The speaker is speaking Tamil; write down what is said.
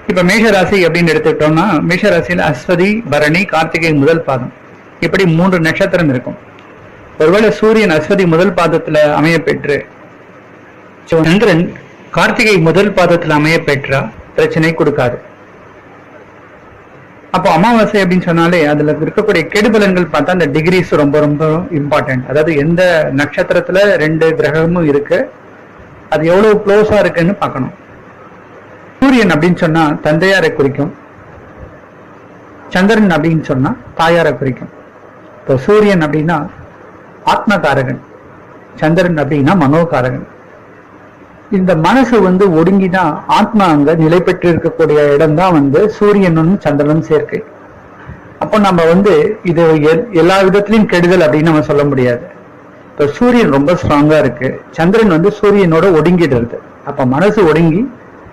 இப்ப மேஷராசி அப்படின்னு எடுத்துக்கிட்டோம்னா, மேஷராசியில அஸ்வதி, பரணி, கார்த்திகை முதல் பாதம், இப்படி 3 நட்சத்திரம் இருக்கும். ஒருவேளை சூரியன் அஸ்வதி முதல் பாதத்துல அமைய பெற்று சந்திரன் கார்த்திகை முதல் பாதத்துல அமைய பெற்றா பிரச்சனை கொடுக்காது. அப்போ அமாவாசை அப்படின்னு சொன்னாலே அதுல இருக்கக்கூடிய கெடுபலன்கள் பார்த்தா அந்த டிகிரிஸ் ரொம்ப ரொம்ப இம்பார்ட்டன்ட். அதாவது எந்த நட்சத்திரத்துல 2 கிரகமும் இருக்கு, அது எவ்வளவு க்ளோஸா இருக்குன்னு பார்க்கணும். சூரியன் அப்படின்னு சொன்னா தந்தையாரை குறிக்கும், சந்திரன் அப்படின்னு சொன்னா தாயாரை குறிக்கும். இப்போ சூரியன் அப்படின்னா ஆத்மகாரகன், சந்திரன் அப்படின்னா மனோகாரகன். இந்த மனசு ஒடுங்கிதான் ஆத்மா அங்க நிலை பெற்று இருக்கக்கூடிய இடம் தான் சூரியனும் சந்திரனும் சேர்க்கை. அப்போ நம்ம இது எல்லா விதத்திலையும் கெடுதல் அப்படின்னு நம்ம சொல்ல முடியாது. இப்போ சூரியன் ரொம்ப ஸ்ட்ராங்கா இருக்கு, சந்திரன் சூரியனோட ஒடுங்கிடுறது. அப்ப மனசு ஒடுங்கி